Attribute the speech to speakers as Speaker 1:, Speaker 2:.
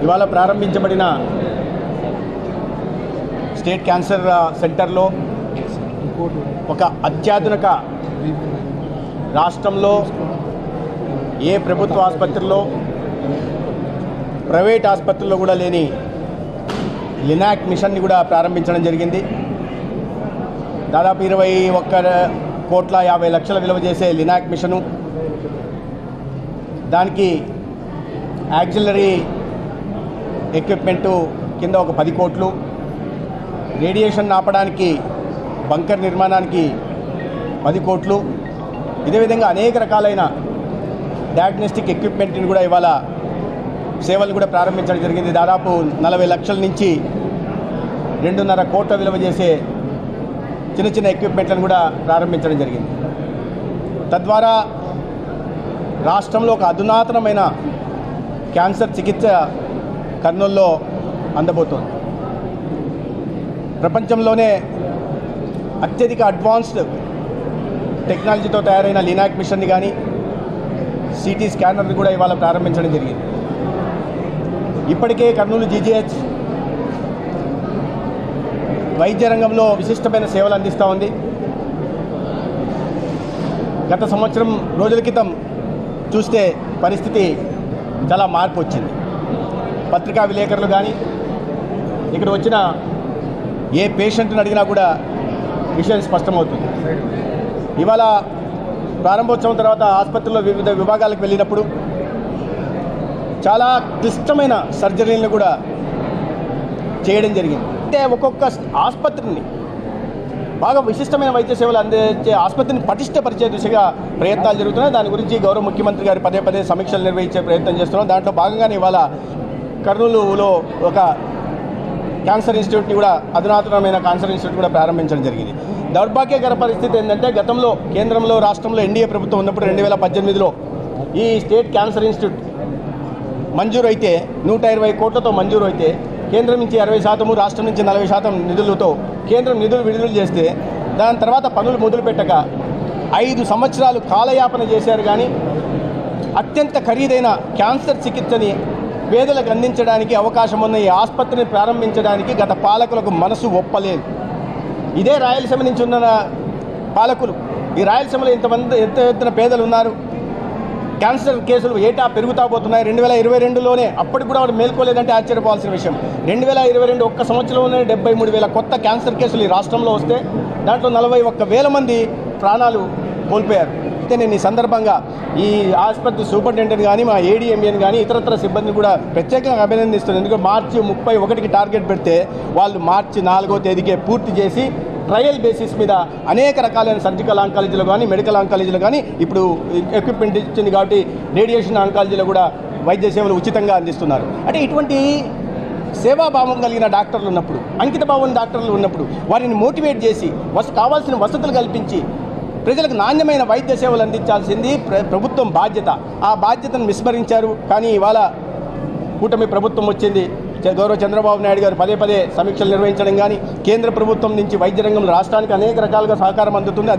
Speaker 1: ఇవాళ ప్రారంభించబడిన state cancer సెంటర్లో ఒక అత్యాధునిక రాష్ట్రంలో ఏ ప్రభుత్వ ఆసుపత్రిలో ప్రైవేట్ ఆసుపత్రుల్లో కూడా లేని లినాక్ మిషన్ని కూడా ప్రారంభించడం జరిగింది. దాదాపు 21,50,00,000 విలువ చేసే లినాక్ మిషను, దానికి యాక్సిలరీ ఎక్విప్మెంటు కింద ఒక 10 కోట్లు, రేడియేషన్ ఆపడానికి బంకర్ నిర్మాణానికి 10 కోట్లు, ఇదే విధంగా అనేక రకాలైన డయాగ్నోస్టిక్ ఎక్విప్మెంట్ని కూడా ఇవాళ సేవలు కూడా ప్రారంభించడం జరిగింది. దాదాపు 40 లక్షల నుంచి 2.5 కోట్ల విలువ చేసే చిన్న చిన్న ఎక్విప్మెంట్లను కూడా ప్రారంభించడం జరిగింది. తద్వారా రాష్ట్రంలో ఒక అధునాతనమైన క్యాన్సర్ చికిత్స కర్నూలులో అందబోతోంది. ప్రపంచంలోనే అత్యధిక అడ్వాన్స్డ్ టెక్నాలజీతో తయారైన లినాక్ మిషన్ని కానీ సిటీ స్కానర్ని కూడా ఇవాళ ప్రారంభించడం జరిగింది. ఇప్పటికే కర్నూలు జీజీహెచ్ వైద్య రంగంలో విశిష్టమైన సేవలు అందిస్తూ ఉంది. గత సంవత్సరం రోజుల క్రితం చూస్తే పరిస్థితి చాలా మార్పు వచ్చింది. పత్రికా విలేకరులు కానీ ఇక్కడ వచ్చిన ఏ పేషెంట్ని అడిగినా కూడా విషయం స్పష్టమవుతుంది. ఇవాళ ప్రారంభోత్సవం తర్వాత ఆసుపత్రిలో వివిధ విభాగాలకు వెళ్ళినప్పుడు చాలా క్లిష్టమైన సర్జరీలను కూడా చేయడం జరిగింది. అంటే ఒక్కొక్క ఆసుపత్రిని బాగా విశిష్టమైన వైద్య సేవలు అందించే ఆసుపత్రిని పటిష్టపరిచే దిశగా ప్రయత్నాలు జరుగుతున్నాయి. దాని గురించి గౌరవ ముఖ్యమంత్రి గారు పదే సమీక్షలు నిర్వహించే ప్రయత్నం చేస్తున్నాం. దాంట్లో భాగంగానే ఇవాళ కర్నూలులో ఒక క్యాన్సర్ ఇన్స్టిట్యూట్ని కూడా, అధునాతనమైన క్యాన్సర్ ఇన్స్టిట్యూట్ కూడా ప్రారంభించడం జరిగింది. దౌర్భాగ్యకర పరిస్థితి ఏంటంటే గతంలో కేంద్రంలో రాష్ట్రంలో ఎన్డీఏ ప్రభుత్వం ఉన్నప్పుడు 2018లో ఈ స్టేట్ క్యాన్సర్ ఇన్స్టిట్యూట్ మంజూరు అయితే 120 కోట్లతో మంజూరు అయితే కేంద్రం నుంచి 60%, రాష్ట్రం నుంచి 40% నిధులతో కేంద్రం నిధులు విడుదల చేస్తే దాని తర్వాత పనులు మొదలుపెట్టక 5 సంవత్సరాలు కాలయాపన చేశారు. కానీ అత్యంత ఖరీదైన క్యాన్సర్ చికిత్సని పేదలకు అందించడానికి అవకాశం ఉన్న ఈ ఆసుపత్రిని ప్రారంభించడానికి గత పాలకులకు మనసు ఒప్పలేదు. ఇదే రాయలసీమ నుంచి ఉన్న పాలకులు, ఈ రాయలసీమలో ఎంత ఎత్తున పేదలు ఉన్నారు, క్యాన్సర్ కేసులు ఏటా పెరుగుతా పోతున్నాయి. 2022లోనే అప్పటికి కూడా వాడు మేల్కోలేదంటే ఆశ్చర్యపోవాల్సిన విషయం. 2022 ఒక్క సంవత్సరంలోనే 73,000 కొత్త క్యాన్సర్ కేసులు ఈ రాష్ట్రంలో వస్తే దాంట్లో 41,000 మంది ప్రాణాలు కోల్పోయారు. అయితే నేను ఈ సందర్భంగా ఈ ఆసుపత్రి సూపరింటెండెంట్ కానీ, మా ఏడీఎంఏని కానీ, ఇతరత్ర సిబ్బందిని కూడా ప్రత్యేకంగా అభినందిస్తున్నాను. ఎందుకంటే మార్చి 31కి టార్గెట్ పెడితే వాళ్ళు మార్చి 4వ తేదీకే పూర్తి చేసి ట్రయల్ బేసిస్ మీద అనేక రకాలైన సర్జికల్ ఆంకాలజీలో కానీ, మెడికల్ ఆంకాలజీలో కానీ ఇప్పుడు ఎక్విప్మెంట్ ఇచ్చింది కాబట్టి రేడియేషన్ ఆంకాలజీలో కూడా వైద్య సేవలు ఉచితంగా అందిస్తున్నారు. అంటే ఇటువంటి సేవాభావం కలిగిన డాక్టర్లు ఉన్నప్పుడు, అంకిత భావం డాక్టర్లు ఉన్నప్పుడు వారిని మోటివేట్ చేసి కావాల్సిన వసతులు కల్పించి ప్రజలకు నాణ్యమైన వైద్య సేవలు అందించాల్సింది ప్రభుత్వం బాధ్యత. ఆ బాధ్యతను విస్మరించారు. కానీ ఇవాళ కూటమి ప్రభుత్వం వచ్చింది. గౌరవ చంద్రబాబు నాయుడు గారు పదే సమీక్షలు నిర్వహించడం కానీ, కేంద్ర ప్రభుత్వం నుంచి వైద్య రంగంలో రాష్ట్రానికి అనేక రకాలుగా సహకారం అందుతుంది.